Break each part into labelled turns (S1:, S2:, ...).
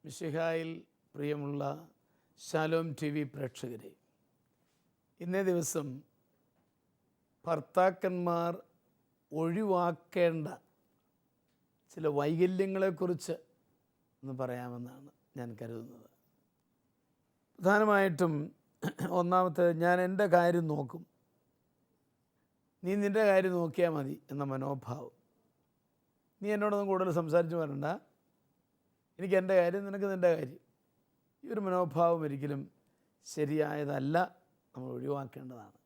S1: മിശിഹായിൽ പ്രിയമുള്ള Shalom T V പ്രേക്ഷകരെ, ഇന്നേ ദിവസം ഭർത്താക്കന്മാർ ഒഴിവാക്കേണ്ട ചില വൈകല്യങ്ങളെക്കുറിച്ച് ഒന്ന് പറയാമെന്നാണ് ഞാൻ കരുതുന്നത്. പ്രധാനമായിട്ടും ഒന്നാമത്തെ, ഞാൻ എൻ്റെ കാര്യം നോക്കും, നീ നിൻ്റെ കാര്യം നോക്കിയാൽ മതി എന്ന മനോഭാവം. നീ എന്നോടൊന്നും കൂടുതൽ സംസാരിച്ച് വരണ്ട, എനിക്ക് എൻ്റെ കാര്യം, നിനക്ക് നിൻ്റെ കാര്യം. ഈ ഒരു മനോഭാവം ഒരിക്കലും ശരിയായതല്ല, നമ്മൾ ഒഴിവാക്കേണ്ടതാണ്.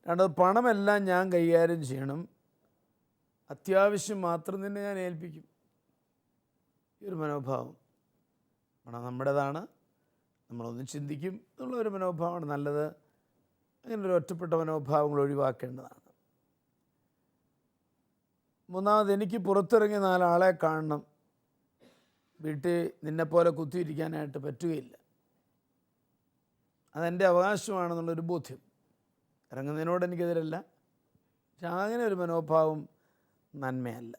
S1: രണ്ടാമത്, പണമെല്ലാം ഞാൻ കൈകാര്യം ചെയ്യണം, അത്യാവശ്യം മാത്രം നിന്നെ ഞാൻ ഏൽപ്പിക്കും. ഈ ഒരു മനോഭാവം, പണം നമ്മുടേതാണ്, നമ്മളൊന്നും ചിന്തിക്കും എന്നുള്ളൊരു മനോഭാവമാണ് നല്ലത്. അങ്ങനൊരു ഒറ്റപ്പെട്ട മനോഭാവങ്ങൾ ഒഴിവാക്കേണ്ടതാണ്. മൂന്നാമത്, എനിക്ക് പുറത്തിറങ്ങി 4 ആളെ കാണണം, വീട്ടിൽ നിന്നെപ്പോലെ കുത്തിയിരിക്കാനായിട്ട് പറ്റുകയില്ല, അതെൻ്റെ അവകാശമാണെന്നുള്ളൊരു ബോധ്യം. ഇറങ്ങുന്നതിനോട് എനിക്കെതിരല്ല, പക്ഷെ അങ്ങനെ ഒരു മനോഭാവം നന്മയല്ല.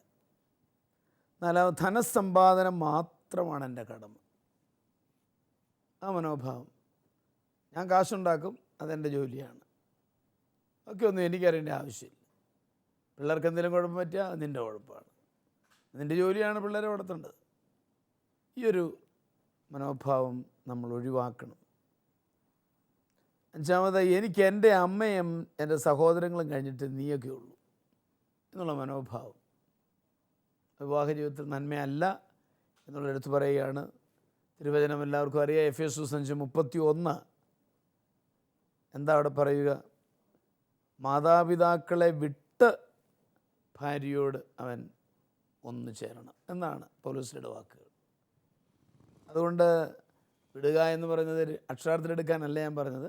S1: 4, ധനസമ്പാദനം മാത്രമാണ് എൻ്റെ കടമ. ആ മനോഭാവം, ഞാൻ കാശുണ്ടാക്കും, അതെൻ്റെ ജോലിയാണ്, ഒക്കെ ഒന്നും എനിക്കറിയേണ്ട ആവശ്യമില്ല. പിള്ളേർക്ക് എന്തെങ്കിലും കുഴപ്പം പറ്റിയാൽ അത് നിൻ്റെ കുഴപ്പമാണ്, നിൻ്റെ ജോലിയാണ് പിള്ളേരെ വളർത്തേണ്ടത്. ഈ ഒരു മനോഭാവം നമ്മൾ ഒഴിവാക്കണം. 5, എനിക്ക് എൻ്റെ അമ്മയും എൻ്റെ സഹോദരങ്ങളും കഴിഞ്ഞിട്ട് നീയൊക്കെ ഉള്ളൂ എന്നുള്ള മനോഭാവം വിവാഹ ജീവിതത്തിൽ നന്മയല്ല എന്നുള്ളെടുത്ത് പറയുകയാണ്. തിരുവചനം എല്ലാവർക്കും അറിയാം, എഫേസ്യർ 5:31. എന്താ അവിടെ പറയുക? മാതാപിതാക്കളെ വിട്ട് ഭാര്യയോട് അവൻ ഒന്നു ചേരണം എന്നാണ് പൗലോസിന്റെ വാക്കുകൾ. അതുകൊണ്ട് വിടുക എന്ന് പറയുന്നത് അക്ഷരാർത്ഥത്തിലെടുക്കാനല്ല ഞാൻ പറഞ്ഞത്.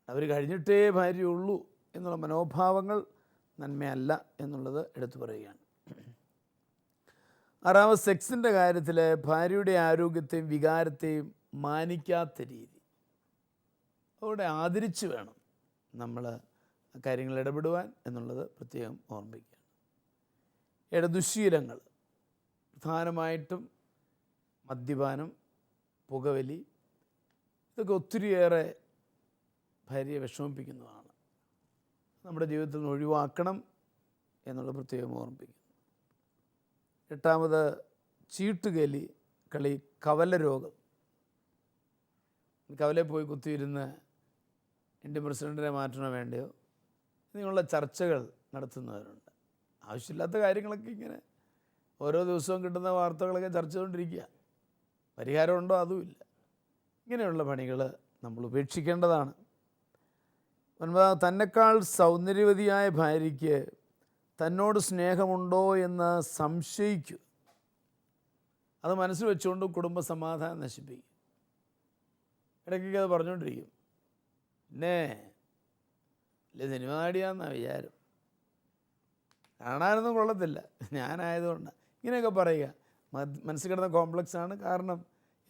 S1: അവർ കഴിഞ്ഞിട്ടേ ഭാര്യയുള്ളൂ എന്നുള്ള മനോഭാവങ്ങൾ നന്മയല്ല എന്നുള്ളത് എടുത്തു പറയുകയാണ്. 6, സെക്സിൻ്റെ കാര്യത്തിൽ ഭാര്യയുടെ ആരോഗ്യത്തെയും വികാരത്തെയും മാനിക്കാത്ത രീതി, അവിടെ ആദരിച്ച് വേണം നമ്മൾ കാര്യങ്ങൾ ഇടപെടുവാൻ എന്നുള്ളത് പ്രത്യേകം ഓർമ്മിക്കുകയാണ്. 7, ദുശ്ശീലങ്ങൾ, പ്രധാനമായിട്ടും മദ്യപാനം, പുകവലി, ഇതൊക്കെ ഒത്തിരിയേറെ ഭാര്യയെ വിഷമിപ്പിക്കുന്നതാണ്. നമ്മുടെ ജീവിതത്തിൽ നിന്ന് ഒഴിവാക്കണം എന്നുള്ളത് പ്രത്യേകം ഓർമ്മിപ്പിക്കുന്നു. 8, ചീട്ടുകളി കളി, കവല രോഗം. കവലയിൽ പോയി കുത്തിയിരുന്ന് ഇന്ത്യൻ പ്രസിഡൻറ്റിനെ മാറ്റണോ വേണ്ടയോ ഇങ്ങനെയുള്ള ചർച്ചകൾ നടത്തുന്നവരുണ്ട്. ആവശ്യമില്ലാത്ത കാര്യങ്ങളൊക്കെ ഇങ്ങനെ ഓരോ ദിവസവും കിട്ടുന്ന വാർത്തകളൊക്കെ ചർച്ച ചെയ്തുകൊണ്ടിരിക്കുക. പരിഹാരമുണ്ടോ? അതുമില്ല. ഇങ്ങനെയുള്ള പണികൾ നമ്മൾ ഉപേക്ഷിക്കേണ്ടതാണ്. 9, തന്നെക്കാൾ സൗന്ദര്യവതിയായ ഭാര്യയ്ക്ക് തന്നോട് സ്നേഹമുണ്ടോ എന്ന് സംശയിക്കുക. അത് മനസ്സിൽ വെച്ചുകൊണ്ട് കുടുംബ സമാധാനം നശിപ്പിക്കും. ഇടയ്ക്കൊക്കെ അത് പറഞ്ഞുകൊണ്ടിരിക്കും, പിന്നെ അല്ലേ സിനിമ നാടിയാന്നാണ് വിചാരം, കാണാനൊന്നും കൊള്ളത്തില്ല, ഞാനായതുകൊണ്ടാണ് ഇങ്ങനെയൊക്കെ പറയുക. മനസ്സിൽ കിടന്ന കോംപ്ലക്സാണ് കാരണം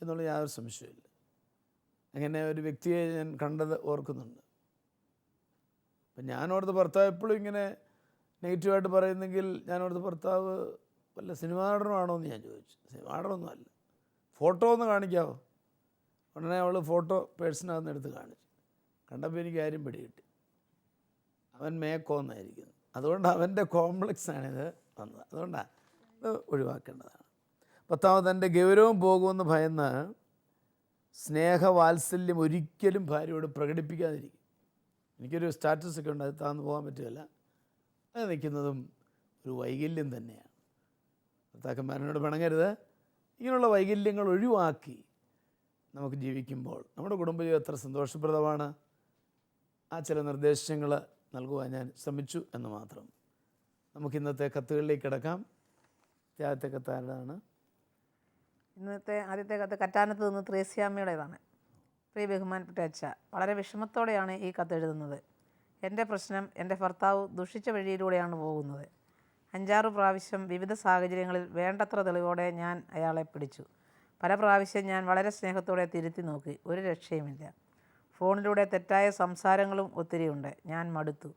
S1: എന്നുള്ള യാതൊരു സംശയമില്ല. അങ്ങനെ ഒരു വ്യക്തിയെ ഞാൻ കണ്ടത് ഓർക്കുന്നുണ്ട്. അപ്പം ഞാനോടത്ത് ഭർത്താവ് എപ്പോഴും ഇങ്ങനെ നെഗറ്റീവായിട്ട് പറയുന്നെങ്കിൽ ഞാനോടത്ത് ഭർത്താവ് വല്ല സിനിമാ നടനമാണോ എന്ന് ഞാൻ ചോദിച്ചു. സിനിമാ നടനൊന്നും അല്ല, ഫോട്ടോ ഒന്ന് കാണിക്കാമോ? ഉടനെ അവൾ ഫോട്ടോ പേഴ്സണാന്ന് എടുത്ത് കാണിച്ചു. കണ്ടപ്പോൾ എനിക്ക് കാര്യം പിടികിട്ടി, അവൻ മേക്കോന്നായിരിക്കുന്നു. അതുകൊണ്ട് അവൻ്റെ കോംപ്ലക്സാണിത് വന്നത്. അതുകൊണ്ടാണ് ഇത് ഒഴിവാക്കേണ്ടതാണ്. 10, തൻ്റെ ഗൗരവം പോകുമെന്ന് ഭയന്ന് സ്നേഹവാത്സല്യം ഒരിക്കലും ഭാര്യയോട് പ്രകടിപ്പിക്കാതിരിക്കും. എനിക്കൊരു സ്റ്റാറ്റസൊക്കെ ഉണ്ട്, അത് താഴ്ന്നു പോകാൻ പറ്റുകയില്ല. അത് നിൽക്കുന്നതും ഒരു വൈകല്യം തന്നെയാണ്. ഭർത്താക്കന്മാരനോട് പിണങ്ങരുത്. ഇങ്ങനെയുള്ള വൈകല്യങ്ങൾ ഒഴിവാക്കി നമുക്ക് ജീവിക്കുമ്പോൾ നമ്മുടെ കുടുംബജീവിതം എത്ര സന്തോഷപ്രദമാണ്. ആ ചില നിർദ്ദേശങ്ങൾ നൽകുവാൻ ഞാൻ ശ്രമിച്ചു എന്ന് മാത്രം. നമുക്ക് ഇന്നത്തെ കത്തുകളിലേക്ക് കിടക്കാം. ആദ്യത്തെ കത്ത് ആരുടെയാണ്?
S2: ഇന്നത്തെ ആദ്യത്തെ കത്ത് കറ്റാനത്ത് നിന്ന് ത്രേസ്യാമ്മയുടേതാണ്. പ്രിയ ബഹുമാനപ്പെട്ട അച്ഛ, വളരെ വിഷമത്തോടെയാണ് ഈ കത്ത് എഴുതുന്നത്. എൻ്റെ പ്രശ്നം, എൻ്റെ ഭർത്താവ് ദുഷിച്ച വഴിയിലൂടെയാണ് പോകുന്നത്. 5-6 പ്രാവശ്യം വിവിധ സാഹചര്യങ്ങളിൽ വേണ്ടത്ര തെളിവോടെ ഞാൻ അയാളെ പിടിച്ചു. പല പ്രാവശ്യം ഞാൻ വളരെ സ്നേഹത്തോടെ തിരുത്തി നോക്കി, ഒരു രക്ഷയുമില്ല. ഫോണിലൂടെ തെറ്റായ സംസാരങ്ങളും ഒത്തിരിയുണ്ട്. ഞാൻ മടുത്തു.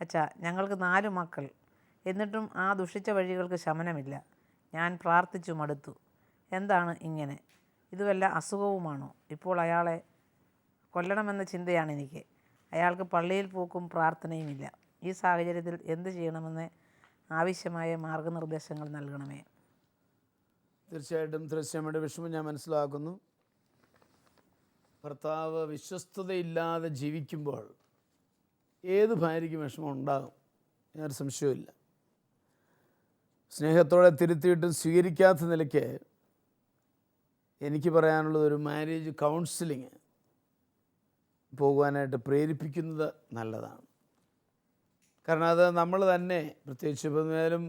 S2: അച്ഛാ, ഞങ്ങൾക്ക് 4 മക്കൾ, എന്നിട്ടും ആ ദുഷിച്ച വഴികൾക്ക് ശമനമില്ല. ഞാൻ പ്രാർത്ഥിച്ചു മടുത്തു. എന്താണ് ഇങ്ങനെ? ഇത് വല്ല അസുഖവുമാണോ? ഇപ്പോൾ അയാളെ കൊല്ലണമെന്ന ചിന്തയാണ് എനിക്ക്. അയാൾക്ക് പള്ളിയിൽ പോക്കും പ്രാർത്ഥനയുമില്ല. ഈ സാഹചര്യത്തിൽ എന്ത് ചെയ്യണമെന്ന് ആവശ്യമായ മാർഗനിർദ്ദേശങ്ങൾ നൽകണമേ.
S1: തീർച്ചയായിട്ടും ത്രേസ്യാമ്മയുടെ വിഷമം ഞാൻ മനസ്സിലാക്കുന്നു. ഭർത്താവ് വിശ്വസ്തതയില്ലാതെ ജീവിക്കുമ്പോൾ ഏത് ഭാര്യയ്ക്കും വിഷമം ഉണ്ടാകും, യാതൊരു സംശയവുമില്ല. സ്നേഹത്തോടെ തിരുത്തിയിട്ടും സ്വീകരിക്കാത്ത നിലയ്ക്ക് എനിക്ക് പറയാനുള്ളത് ഒരു മാരേജ് കൗൺസിലിങ് പോകുവാനായിട്ട് പ്രേരിപ്പിക്കുന്നത് നല്ലതാണ്. കാരണം അത് നമ്മൾ തന്നെ, പ്രത്യേകിച്ച് ഇപ്പം മേലും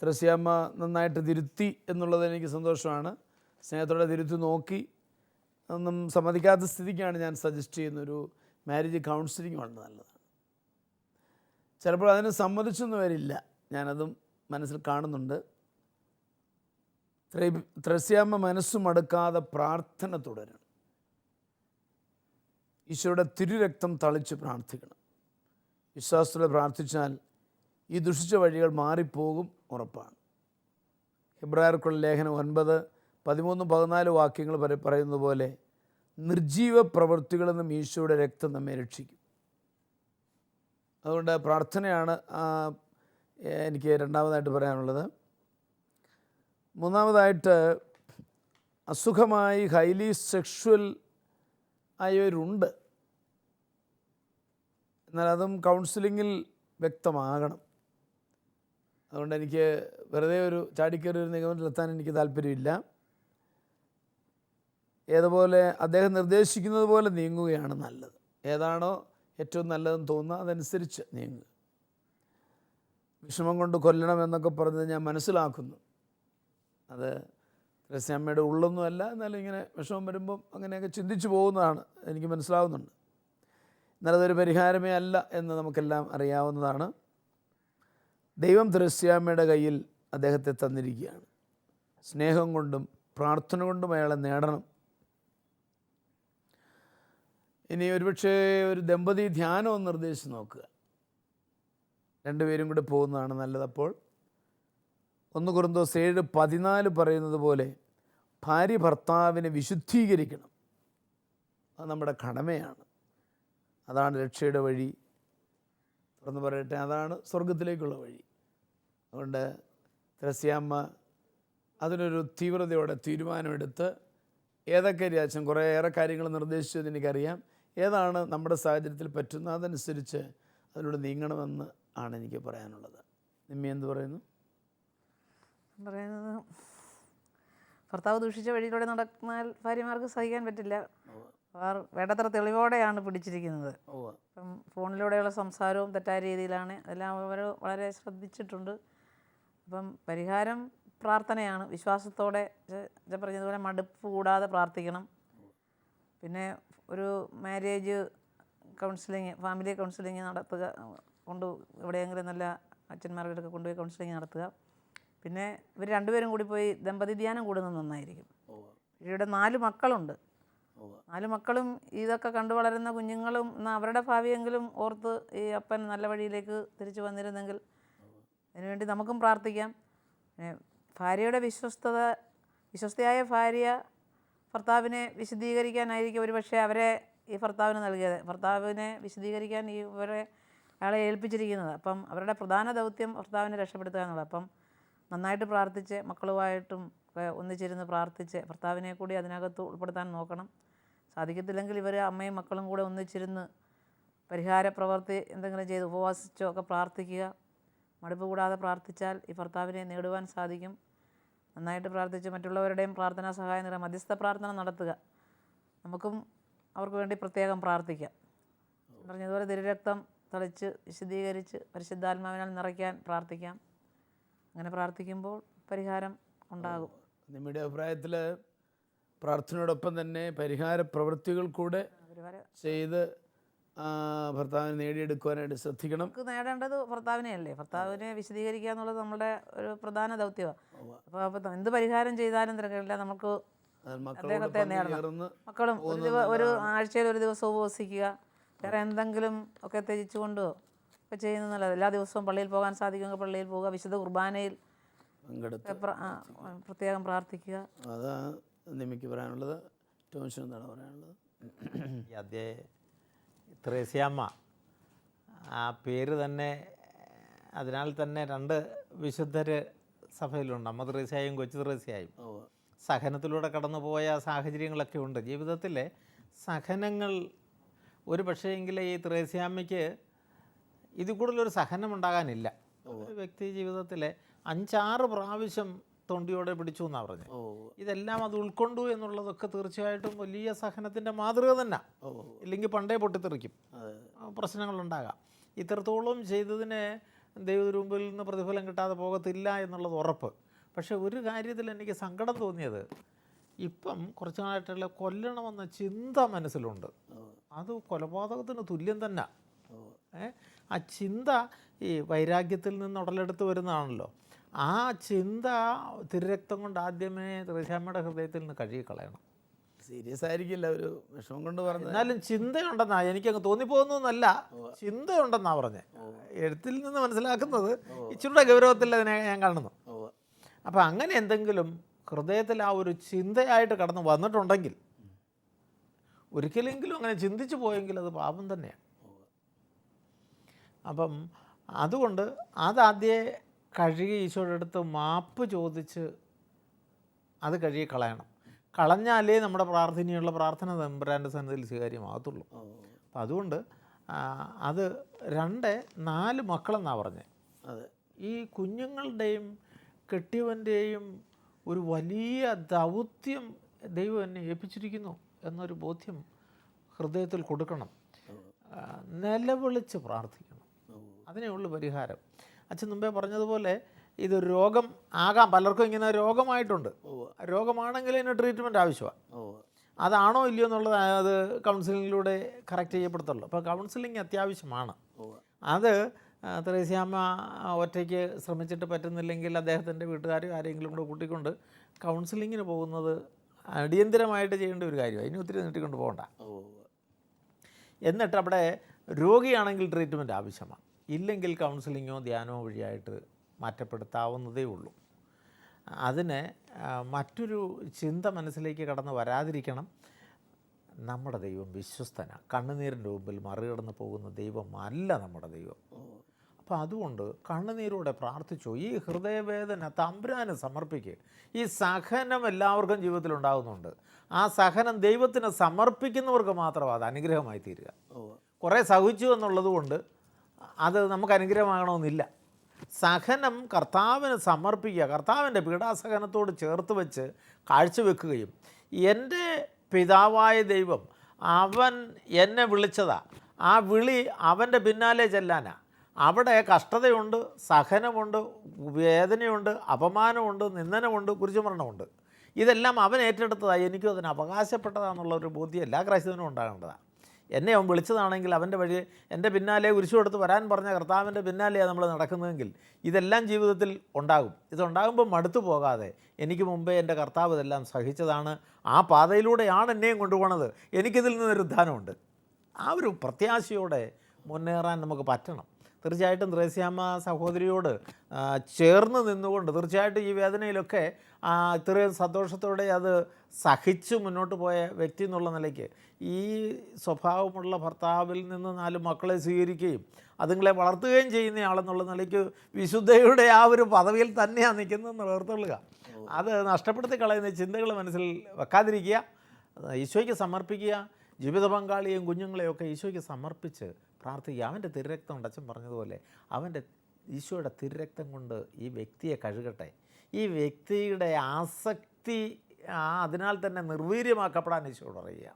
S1: ത്രേസ്യാമ്മ നന്നായിട്ട് തിരുത്തി എന്നുള്ളത് എനിക്ക് സന്തോഷമാണ്. സ്നേഹത്തോടെ തിരുത്തി നോക്കി ഒന്നും സമ്മതിക്കാത്ത സ്ഥിതിക്കാണ് ഞാൻ സജസ്റ്റ് ചെയ്യുന്ന ഒരു മാരേജ് കൗൺസിലിംഗ് വളരെ നല്ലതാണ്. ചിലപ്പോൾ അതിന് സമ്മതിച്ചൊന്നും വരില്ല, ഞാനതും മനസ്സിൽ കാണുന്നുണ്ട്. ത്രേസ്യാമ്മ മനസ്സ് മടുക്കാതെ പ്രാർത്ഥന തുടരണം. ഈശോയുടെ തിരുരക്തം തളിച്ച് പ്രാർത്ഥിക്കണം. വിശ്വാസത്തോടെ പ്രാർത്ഥിച്ചാൽ ഈ ദുഷിച്ച വഴികൾ മാറിപ്പോകും, ഉറപ്പാണ്. ഹെബ്രായർക്കുള്ള ലേഖനം 9:13-14 വാക്യങ്ങൾ പറയുന്നത് പോലെ നിർജീവ പ്രവൃത്തികളിൽ നിന്നും ഈശോയുടെ രക്തം നമ്മെ രക്ഷിക്കും. അതുകൊണ്ട് പ്രാർത്ഥനയാണ് എനിക്ക് രണ്ടാമതായിട്ട് പറയാനുള്ളത്. മൂന്നാമതായിട്ട്, അസുഖമായി ഹൈലി സെക്ഷുവൽ ആയവരുണ്ട്, എന്നാൽ അതും കൗൺസിലിങ്ങിൽ വ്യക്തമാകണം. അതുകൊണ്ട് എനിക്ക് വെറുതെ ഒരു ചാടിക്കയറി ഒരു നിഗമനത്തിലെത്താൻ എനിക്ക് താല്പര്യമില്ല. ഏതുപോലെ അദ്ദേഹം നിർദ്ദേശിക്കുന്നത് പോലെ നീങ്ങുകയാണ് നല്ലത്. ഏതാണോ ഏറ്റവും നല്ലതെന്ന് തോന്നുക അതനുസരിച്ച് നീങ്ങുക. വിഷമം കൊണ്ട് കൊല്ലണമെന്നൊക്കെ പറഞ്ഞത് ഞാൻ മനസ്സിലാക്കുന്നു. അത് ത്രേസ്യാമ്മയുടെ ഉള്ളൊന്നുമല്ല, എന്നാലും ഇങ്ങനെ വിഷമം വരുമ്പം അങ്ങനെയൊക്കെ ചിന്തിച്ചു പോകുന്നതാണ്, എനിക്ക് മനസ്സിലാവുന്നുണ്ട്. എന്നാൽ അതൊരു പരിഹാരമേ അല്ല എന്ന് നമുക്കെല്ലാം അറിയാവുന്നതാണ്. ദൈവം ത്രേസ്യാമ്മയുടെ കയ്യിൽ അദ്ദേഹത്തെ തന്നിരിക്കുകയാണ്. സ്നേഹം കൊണ്ടും പ്രാർത്ഥന കൊണ്ടും അയാളെ നേടണം. ഇനി ഒരുപക്ഷെ ഒരു ദമ്പതി ധ്യാനം ഒന്ന് നിർദ്ദേശിച്ച് നോക്കുക. രണ്ടുപേരും കൂടെ പോകുന്നതാണ് നല്ലത്. അപ്പോൾ 1 കൊരിന്തോസ് 7:14 പറയുന്നത് പോലെ ഭാര്യ ഭർത്താവിനെ വിശുദ്ധീകരിക്കണം. അത് നമ്മുടെ കടമയാണ്. അതാണ് രക്ഷയുടെ വഴി. തുറന്ന് പറയട്ടെ, അതാണ് സ്വർഗത്തിലേക്കുള്ള വഴി. അതുകൊണ്ട് ത്രേസ്യാമ്മ അതിനൊരു തീവ്രതയോടെ തീരുമാനമെടുത്ത് ഏതൊക്കെ രാജ്യം കുറേയേറെ കാര്യങ്ങൾ നിർദ്ദേശിച്ചത് എനിക്കറിയാം. ഏതാണ് നമ്മുടെ സാഹചര്യത്തിൽ പറ്റുന്ന അതനുസരിച്ച് അതിലൂടെ നീങ്ങണമെന്ന് ആണ് എനിക്ക് പറയാനുള്ളത്. നിമ്മി എന്ത് പറയുന്നു?
S2: പറയുന്നത് ഭർത്താവ് ദൂഷിച്ച വഴിയിലൂടെ നടന്നാൽ ഭാര്യമാർക്ക് സഹിക്കാൻ പറ്റില്ല. അവർ വേണ്ടത്ര തെളിവോടെയാണ് പിടിച്ചിരിക്കുന്നത്. ഇപ്പം ഫോണിലൂടെയുള്ള സംസാരവും തെറ്റായ രീതിയിലാണ്. അതെല്ലാം അവർ വളരെ ശ്രദ്ധിച്ചിട്ടുണ്ട്. അപ്പം പരിഹാരം പ്രാർത്ഥനയാണ്. വിശ്വാസത്തോടെ പറഞ്ഞതുപോലെ മടുപ്പ് കൂടാതെ പ്രാർത്ഥിക്കണം. പിന്നെ ഒരു മാരേജ് കൗൺസിലിങ്, ഫാമിലി കൗൺസിലിങ് നടത്തുക, എവിടെയെങ്കിലും നല്ല അച്ഛന്മാരുടെ അടുത്ത് കൊണ്ടുപോയി കൗൺസിലിങ് നടത്തുക. പിന്നെ ഇവർ രണ്ടുപേരും കൂടി പോയി ദമ്പതി ധ്യാനം കൂടുന്നത് നന്നായിരിക്കും. ഇവരുടെ 4 മക്കളുണ്ട്. 4 മക്കളും ഇതൊക്കെ കണ്ടു വളരുന്ന കുഞ്ഞുങ്ങളും എന്നാൽ അവരുടെ ഭാവിയെങ്കിലും ഓർത്ത് ഈ അപ്പൻ നല്ല വഴിയിലേക്ക് തിരിച്ചു വന്നിരുന്നെങ്കിൽ അതിനുവേണ്ടി നമുക്കും പ്രാർത്ഥിക്കാം. ഭാര്യയുടെ വിശ്വസ്തയായ ഭാര്യ ഭർത്താവിനെ വിശദീകരിക്കാനായിരിക്കും ഒരു പക്ഷേ അവരെ ഈ ഭർത്താവിന് നൽകിയത്. ഭർത്താവിനെ വിശദീകരിക്കാൻ ഇവരെ അയാളെ ഏൽപ്പിച്ചിരിക്കുന്നത്. അപ്പം അവരുടെ പ്രധാന ദൗത്യം ഭർത്താവിനെ രക്ഷപ്പെടുത്തുക എന്നുള്ളത്. അപ്പം നന്നായിട്ട് പ്രാർത്ഥിച്ച് മക്കളുമായിട്ടും ഒന്നിച്ചിരുന്ന് പ്രാർത്ഥിച്ച് ഭർത്താവിനെ കൂടി അതിനകത്ത് ഉൾപ്പെടുത്താൻ നോക്കണം. സാധിക്കത്തില്ലെങ്കിൽ ഇവർ അമ്മയും മക്കളും കൂടെ ഒന്നിച്ചിരുന്ന് പരിഹാര പ്രവൃത്തി എന്തെങ്കിലും ചെയ്ത് ഉപവാസിച്ചോ ഒക്കെ പ്രാർത്ഥിക്കുക. മടുപ്പ് കൂടാതെ പ്രാർത്ഥിച്ചാൽ ഈ ഭർത്താവിനെ നേടുവാൻ സാധിക്കും. നന്നായിട്ട് പ്രാർത്ഥിച്ച് മറ്റുള്ളവരുടെയും പ്രാർത്ഥനാ സഹായം നേടാൻ മധ്യസ്ഥ പ്രാർത്ഥന നടത്തുക. നമുക്കും അവർക്ക് വേണ്ടി പ്രത്യേകം പ്രാർത്ഥിക്കാം. പറഞ്ഞതുപോലെ തിരുരക്തം തളിച്ച് വിശദീകരിച്ച് പരിശുദ്ധാത്മാവിനാൽ നിറയ്ക്കാൻ പ്രാർത്ഥിക്കാം. അങ്ങനെ പ്രാർത്ഥിക്കുമ്പോൾ പരിഹാരം ഉണ്ടാകും.
S1: നിങ്ങളുടെ അഭിപ്രായത്തിൽ പ്രാർത്ഥനയോടൊപ്പം തന്നെ പരിഹാര പ്രവൃത്തികൾ കൂടെ ചെയ്ത് ഭർത്താവിനെ നേടിയെടുക്കുവാനായിട്ട് ശ്രദ്ധിക്കണം.
S2: നമുക്ക് നേടേണ്ടത് ഭർത്താവിനെയല്ലേ. ഭർത്താവിനെ വിശദീകരിക്കുക എന്നുള്ളത് നമ്മുടെ ഒരു പ്രധാന ദൗത്യമാണ്. അപ്പോൾ എന്ത് പരിഹാരം ചെയ്താലും തിരക്കില്ല, നമുക്ക് അദ്ദേഹത്തെ നേടണം. മക്കളും ഒരു ആഴ്ചയിൽ ഒരു ദിവസം ഉപവസിക്കുക, വേറെ എന്തെങ്കിലും ഒക്കെ ത്യജിച്ചുകൊണ്ടോ ഒക്കെ ചെയ്യുന്നത് നല്ലത്. എല്ലാ ദിവസവും പള്ളിയിൽ പോകാൻ സാധിക്കുമെങ്കിൽ പള്ളിയിൽ പോവുക. വിശുദ്ധ കുർബാനയിൽ
S1: പങ്കെടുത്ത്
S2: പ്രത്യേകം പ്രാർത്ഥിക്കുക.
S1: അതാണ് നിമിക്ക് പറയാനുള്ളത്. ടോമിന് എന്താണ് പറയാനുള്ളത്?
S3: അതേ, ത്രേസ്യാമ്മ ആ പേര് തന്നെ, അതിനാൽ തന്നെ 2 വിശുദ്ധർ സഭയിലുണ്ട്, അമ്മ ത്രേസ്യായും കൊച്ചു ത്രേസ്യായും. സഹനത്തിലൂടെ കടന്നുപോയ സാഹചര്യങ്ങളൊക്കെ ഉണ്ട് ജീവിതത്തിലെ. സഹനങ്ങൾ ഒരു പക്ഷേയെങ്കിൽ ഈ ത്രേസ്യാമ്മയ്ക്ക് ഇതിൽ കൂടുതലൊരു സഹനം ഉണ്ടാകാനില്ല. ഒരു വ്യക്തി ജീവിതത്തിലെ 5-6 പ്രാവശ്യം തൊണ്ടിയോടെ പിടിച്ചു എന്നാണ് പറഞ്ഞത്. ഇതെല്ലാം അത് ഉൾക്കൊണ്ടു എന്നുള്ളതൊക്കെ തീർച്ചയായിട്ടും വലിയ സഹനത്തിൻ്റെ മാതൃക തന്നെ. ഇല്ലെങ്കിൽ പണ്ടേ പൊട്ടിത്തെറിക്കും, പ്രശ്നങ്ങളുണ്ടാകാം. ഇത്രത്തോളം ചെയ്തതിന് ദൈവത്തിന് മുമ്പിൽ നിന്ന് പ്രതിഫലം കിട്ടാതെ പോകത്തില്ല എന്നുള്ളത് ഉറപ്പ്. പക്ഷേ ഒരു കാര്യത്തിൽ എനിക്ക് സങ്കടം തോന്നിയത്, ഇപ്പം കുറച്ച് നാളായിട്ടുള്ള കൊല്ലണമെന്ന ചിന്ത മനസ്സിലുണ്ട്. അത് കൊലപാതകത്തിന് തുല്യം തന്നെ. ആ ചിന്ത ഈ വൈരാഗ്യത്തിൽ നിന്ന് ഉടലെടുത്ത് വരുന്നതാണല്ലോ. ആ ചിന്ത തിരുരക്തം കൊണ്ട് ആദ്യമേ ത്രേസ്യാമ്മയുടെ ഹൃദയത്തിൽ നിന്ന് കഴുകിക്കളയണം.
S1: സീരിയസ് ആയിരിക്കില്ല, ഒരു വിഷമം കൊണ്ട് പറഞ്ഞു.
S3: എന്നാലും ചിന്തയുണ്ടെന്നാ എനിക്കങ്ങ് തോന്നിപ്പോകുന്നല്ല, ചിന്തയുണ്ടെന്നാ പറഞ്ഞത്. എഴുത്തിൽ നിന്ന് മനസ്സിലാക്കുന്നത് ഇച്ചിരുടെ ഗൗരവത്തിൽ അതിനെ ഞാൻ കാണുന്നു. അപ്പം അങ്ങനെ എന്തെങ്കിലും ഹൃദയത്തിൽ ആ ഒരു ചിന്തയായിട്ട് കടന്നു വന്നിട്ടുണ്ടെങ്കിൽ, ഒരിക്കലെങ്കിലും അങ്ങനെ ചിന്തിച്ചു പോയെങ്കിൽ അത് പാപം തന്നെയാണ്. അപ്പം അതുകൊണ്ട് അതാദ്യമേ കഴുകി ഈശോയുടെ അടുത്ത് മാപ്പ് ചോദിച്ച് അത് കഴുകി കളയണം. കളഞ്ഞാലേ നമ്മുടെ പ്രാർത്ഥനയുള്ള പ്രാർത്ഥന തമ്പുരാൻ്റെ സന്നിധിയിൽ സ്വീകാര്യമാകത്തുള്ളൂ. അപ്പം അതുകൊണ്ട് അത് 2-4 മക്കളെന്നാണ് പറഞ്ഞത്. ഈ കുഞ്ഞുങ്ങളുടെയും കെട്ടിയവൻ്റെയും ഒരു വലിയ ദൗത്യം ദൈവം എന്നെ ഏൽപ്പിച്ചിരിക്കുന്നു എന്നൊരു ബോധ്യം ഹൃദയത്തിൽ കൊടുക്കണം. നിലവിളിച്ച് പ്രാർത്ഥിക്കണം. അതിനേ ഉള്ളൂ പരിഹാരം. അച്ഛൻ മുമ്പേ പറഞ്ഞതുപോലെ ഇത് രോഗം ആകാം, പലർക്കും ഇങ്ങനെ രോഗമായിട്ടുണ്ട്. രോഗമാണെങ്കിൽ ഇതിന് ട്രീറ്റ്മെൻറ്റ് ആവശ്യമാണ്. അതാണോ ഇല്ലയോ എന്നുള്ളത് അത് കൗൺസിലിങ്ങിലൂടെ കറക്റ്റ് ചെയ്യപ്പെടുത്തുള്ളൂ. അപ്പോൾ കൗൺസിലിംഗ് അത്യാവശ്യമാണ്. അത് ത്രേസ്യാമ്മ ഒറ്റയ്ക്ക് ശ്രമിച്ചിട്ട് പറ്റുന്നില്ലെങ്കിൽ അദ്ദേഹത്തിൻ്റെ വീട്ടുകാരും ആരെങ്കിലും കൂടെ കൂട്ടിക്കൊണ്ട് കൗൺസിലിങ്ങിന് പോകുന്നത് അടിയന്തരമായിട്ട് ചെയ്യേണ്ട ഒരു കാര്യമാണ്. അതിന് ഒത്തിരി നീട്ടിക്കൊണ്ട് പോകണ്ട. എന്നിട്ട് അവിടെ രോഗിയാണെങ്കിൽ ട്രീറ്റ്മെൻറ്റ് ആവശ്യമാണ്. ഇല്ലെങ്കിൽ കൗൺസിലിങ്ങോ ധ്യാനമോ വഴിയായിട്ട് മാറ്റപ്പെടുത്താവുന്നതേ ഉള്ളൂ. അതിന് മറ്റൊരു ചിന്ത മനസ്സിലേക്ക് കടന്ന് വരാതിരിക്കണം. നമ്മുടെ ദൈവം വിശ്വസ്തനാണ്. കണ്ണുനീരിൻ്റെ മുമ്പിൽ മറികടന്ന് പോകുന്ന ദൈവമല്ല നമ്മുടെ ദൈവം. അപ്പോൾ അതുകൊണ്ട് കണ്ണുനീരോടെ പ്രാർത്ഥിച്ചു. ഈ ഹൃദയവേദന തമ്പുരാന് സമർപ്പിക്കുക. ഈ സഹനം എല്ലാവർക്കും ജീവിതത്തിൽ ഉണ്ടാകുന്നുണ്ട്. ആ സഹനം ദൈവത്തിന് സമർപ്പിക്കുന്നവർക്ക് മാത്രമാണ് അത് അനുഗ്രഹമായി തീരുക. കുറേ സഹിച്ചു എന്നുള്ളത് കൊണ്ട് അത് നമുക്ക് അനുഗ്രഹമാകണമെന്നില്ല. സഹനം കർത്താവിന് സമർപ്പിക്കുക, കർത്താവിൻ്റെ പീഡാസഹനത്തോട് ചേർത്ത് വെച്ച് കാഴ്ചവെക്കുകയും എൻ്റെ പിതാവായ ദൈവം അവൻ എന്നെ വിളിച്ചതാ, ആ വിളി അവൻ്റെ പിന്നാലെ ചെല്ലാനാ. അവിടെ കഷ്ടതയുണ്ട്, സഹനമുണ്ട്, വേദനയുണ്ട്, അപമാനമുണ്ട്, നിന്ദനമുണ്ട്, കുരിശുമരണമുണ്ട്. ഇതെല്ലാം അവൻ ഏറ്റെടുത്തതാണ്. എനിക്കും അതിന് അവകാശപ്പെട്ടതാണെന്നുള്ളൊരു ബോധ്യം എല്ലാ ക്രൈസ്തവനും ഉണ്ടാകേണ്ടതാണ്. എന്നെ അവൻ വിളിച്ചതാണെങ്കിൽ അവൻ്റെ വഴി എൻ്റെ പിന്നാലെ കുരിശു കൊടുത്ത് വരാൻ പറഞ്ഞ കർത്താവിൻ്റെ പിന്നാലെയാണ് നമ്മൾ നടക്കുന്നതെങ്കിൽ ഇതെല്ലാം ജീവിതത്തിൽ ഉണ്ടാകും. ഇതുണ്ടാകുമ്പോൾ മടുത്തു പോകാതെ എനിക്ക് മുമ്പേ എൻ്റെ കർത്താവ് ഇതെല്ലാം സഹിച്ചതാണ്, ആ പാതയിലൂടെയാണ് എന്നെയും കൊണ്ടുപോകണത്, എനിക്കിതിൽ നിന്നൊരു ഉദ്ധാനമുണ്ട്. ആ ഒരു പ്രത്യാശയോടെ മുന്നേറാൻ നമുക്ക് പറ്റണം. തീർച്ചയായിട്ടും ത്രേസ്യാമ്മ സഹോദരിയോട് ചേർന്ന് നിന്നുകൊണ്ട് തീർച്ചയായിട്ടും ഈ വേദനയിലൊക്കെ ഇത്രയും സന്തോഷത്തോടെ അത് സഹിച്ചു മുന്നോട്ട് പോയ വ്യക്തി എന്നുള്ള നിലയ്ക്ക് ഈ സ്വഭാവമുള്ള ഭർത്താവിൽ നിന്ന് 4 മക്കളെ സ്വീകരിക്കുകയും അതുങ്ങളെ വളർത്തുകയും ചെയ്യുന്നയാളെന്നുള്ള നിലയ്ക്ക് വിശുദ്ധയുടെ ആ ഒരു പദവിയിൽ തന്നെയാണ് നിൽക്കുന്നതെന്ന് ഓർത്തുകൊള്ളുക. അത് നഷ്ടപ്പെടുത്തി കളയുന്ന ചിന്തകൾ മനസ്സിൽ വെക്കാതിരിക്കുക, ഈശോയ്ക്ക് സമർപ്പിക്കുക. ജീവിത പങ്കാളിയെയും കുഞ്ഞുങ്ങളെയൊക്കെ ഈശോയ്ക്ക് സമർപ്പിച്ച് പ്രാർത്ഥിക്കുക. അവൻ്റെ തിരുരക്തം കൊണ്ട് അച്ഛൻ പറഞ്ഞതുപോലെ അവൻ്റെ ഈശോയുടെ തിരുരക്തം കൊണ്ട് ഈ വ്യക്തിയെ കഴുകട്ടെ. ഈ വ്യക്തിയുടെ ആസക്തി അതിനാൽ തന്നെ നിർവീര്യമാക്കപ്പെടാൻ ഈശോയോട് പറയുക.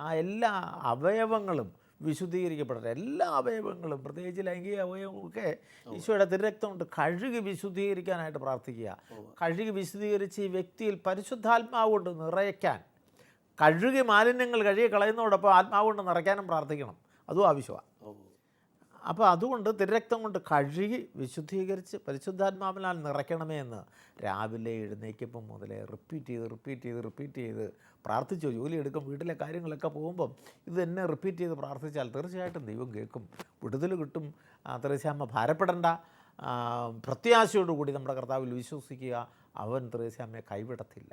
S3: ആ എല്ലാ അവയവങ്ങളും വിശുദ്ധീകരിക്കപ്പെടട്ടെ. എല്ലാ അവയവങ്ങളും പ്രത്യേകിച്ച് ലൈംഗിക അവയവങ്ങളൊക്കെ ഈശോയുടെ തിരുരക്തം കൊണ്ട് കഴുകി വിശുദ്ധീകരിക്കാനായിട്ട് പ്രാർത്ഥിക്കുക. കഴുകി വിശുദ്ധീകരിച്ച് ഈ വ്യക്തിയിൽ പരിശുദ്ധാത്മാവ് കൊണ്ട് നിറയ്ക്കാൻ, കഴുകി മാലിന്യങ്ങൾ കഴുകി കളയുന്നതോടൊപ്പം ആത്മാവ് കൊണ്ട് നിറയ്ക്കാനും പ്രാർത്ഥിക്കണം. അതും ആവശ്യമാണ്. അപ്പോൾ അതുകൊണ്ട് തിരുരക്തം കൊണ്ട് കഴുകി വിശുദ്ധീകരിച്ച് പരിശുദ്ധാത്മാവിനാൽ നിറയ്ക്കണമേ എന്ന് രാവിലെ എഴുന്നേൽക്കുമ്പം മുതലേ റിപ്പീറ്റ് ചെയ്ത് പ്രാർത്ഥിച്ചു. ജോലി എടുക്കും, വീട്ടിലെ കാര്യങ്ങളൊക്കെ പോകുമ്പം ഇത് തന്നെ റിപ്പീറ്റ് ചെയ്ത് പ്രാർത്ഥിച്ചാൽ തീർച്ചയായിട്ടും ദൈവം കേൾക്കും, വിടുതൽ കിട്ടും. ത്രേസ്യാമ്മ ഭാരപ്പെടേണ്ട. പ്രത്യാശയോടുകൂടി നമ്മുടെ കർത്താവിൽ വിശ്വസിക്കുക, അവൻ ത്രേസ്യാമ്മയെ കൈവിടത്തില്ല.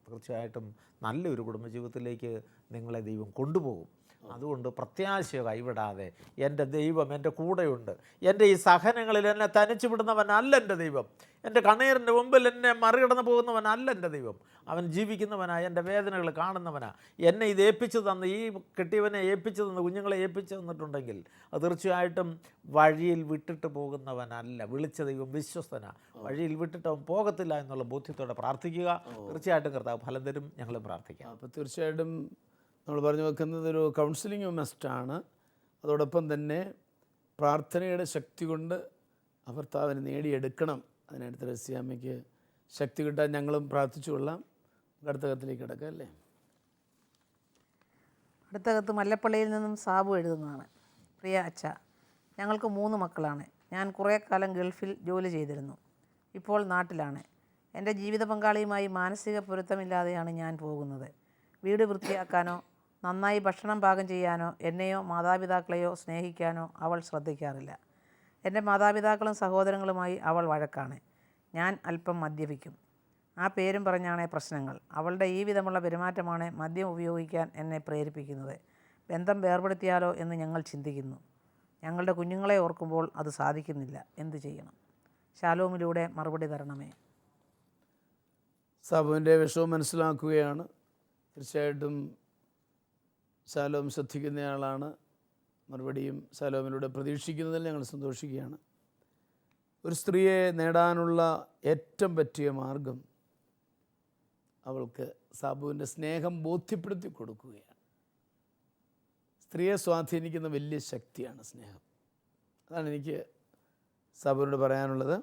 S3: തീർച്ചയായിട്ടും നല്ലൊരു കുടുംബജീവിതത്തിലേക്ക് നിങ്ങളെ ദൈവം കൊണ്ടുപോകും. അതുകൊണ്ട് പ്രത്യാശയോ കൈവിടാതെ, എൻ്റെ ദൈവം എൻ്റെ കൂടെയുണ്ട്, എൻ്റെ ഈ സഹനങ്ങളിൽ എന്നെ തനിച്ചു വിടുന്നവനല്ല എൻ്റെ ദൈവം, എൻ്റെ കണ്ണീരിൻ്റെ മുമ്പിൽ എന്നെ മറികടന്ന് പോകുന്നവനല്ല എൻ്റെ ദൈവം, അവൻ ജീവിക്കുന്നവനാണ്, എൻ്റെ വേദനകൾ കാണുന്നവനാണ്, എന്നെ ഇത് ഏൽപ്പിച്ചു തന്ന്, ഈ കെട്ടിയവനെ ഏൽപ്പിച്ചു തന്ന്, കുഞ്ഞുങ്ങളെ ഏൽപ്പിച്ചു തന്നിട്ടുണ്ടെങ്കിൽ അത് തീർച്ചയായിട്ടും വഴിയിൽ വിട്ടിട്ട് പോകുന്നവനല്ല. വിളിച്ച ദൈവം വിശ്വസ്തനാണ്, വഴിയിൽ വിട്ടിട്ട് അവൻ പോകത്തില്ല എന്നുള്ള ബോധ്യത്തോടെ പ്രാർത്ഥിക്കുക. തീർച്ചയായിട്ടും കർത്താവ് ഫലം തരും. ഞങ്ങളും പ്രാർത്ഥിക്കാം.
S1: അപ്പോൾ തീർച്ചയായിട്ടും നമ്മൾ പറഞ്ഞു വെക്കുന്നത് ഒരു കൗൺസിലിംഗ് മസ്റ്റാണ്. അതോടൊപ്പം തന്നെ പ്രാർത്ഥനയുടെ ശക്തി കൊണ്ട് ആ ഭർത്താവിനെ നേടിയെടുക്കണം. അതിനായിട്ട് ത്രേസ്യാമ്മയ്ക്ക് ശക്തി കിട്ടാൻ ഞങ്ങളും പ്രാർത്ഥിച്ചു കൊള്ളാം. അടുത്ത കത്തിലേക്ക് കിടക്കാം അല്ലേ?
S2: അടുത്ത കത്ത് മല്ലപ്പള്ളിയിൽ നിന്നും സാബു എഴുതുന്നതാണ്. പ്രിയ അച്ഛ, ഞങ്ങൾക്ക് 3 മക്കളാണ്. ഞാൻ കുറേ കാലം ഗൾഫിൽ ജോലി ചെയ്തിരുന്നു. ഇപ്പോൾ നാട്ടിലാണ്. എൻ്റെ ജീവിത പങ്കാളിയുമായി മാനസിക പൊരുത്തമില്ലാതെയാണ് ഞാൻ പോകുന്നത്. വീട് വൃത്തിയാക്കാനോ നന്നായി ഭക്ഷണം പാകം ചെയ്യാനോ എന്നെയോ മാതാപിതാക്കളെയോ സ്നേഹിക്കാനോ അവൾ ശ്രദ്ധിക്കാറില്ല. എൻ്റെ മാതാപിതാക്കളും സഹോദരങ്ങളുമായി അവൾ വഴക്കാണ്. ഞാൻ അല്പം മദ്യപിക്കും. ആ പേരും പറഞ്ഞാണ് പ്രശ്നങ്ങൾ. അവളുടെ ഈ വിധമുള്ള പെരുമാറ്റമാണ് മദ്യം ഉപയോഗിക്കാൻ എന്നെ പ്രേരിപ്പിക്കുന്നത്. ബന്ധം വേർപെടുത്തിയാലോ എന്ന് ഞങ്ങൾ ചിന്തിക്കുന്നു. ഞങ്ങളുടെ കുഞ്ഞുങ്ങളെ ഓർക്കുമ്പോൾ അത് സാധിക്കുന്നില്ല. എന്തു ചെയ്യണം? ശാലോമിലൂടെ മറുപടി തരണമേ.
S1: സാബുവിൻ്റെ വിഷമം മനസ്സിലാക്കുകയാണ്. തീർച്ചയായിട്ടും ശാലോം ശ്രദ്ധിക്കുന്നയാളാണ്. മറുപടിയും ശാലോമിലൂടെ പ്രതീക്ഷിക്കുന്നതിൽ ഞങ്ങൾ സന്തോഷിക്കുകയാണ്. ഒരു സ്ത്രീയെ നേടാനുള്ള ഏറ്റവും പറ്റിയ മാർഗം അവൾക്ക് സാബുവിൻ്റെ സ്നേഹം ബോധ്യപ്പെടുത്തി കൊടുക്കുകയാണ്. സ്ത്രീയെ സ്വാധീനിക്കുന്ന വലിയ ശക്തിയാണ് സ്നേഹം. അതാണ് എനിക്ക് സാബുവിനോട് പറയാനുള്ളത്.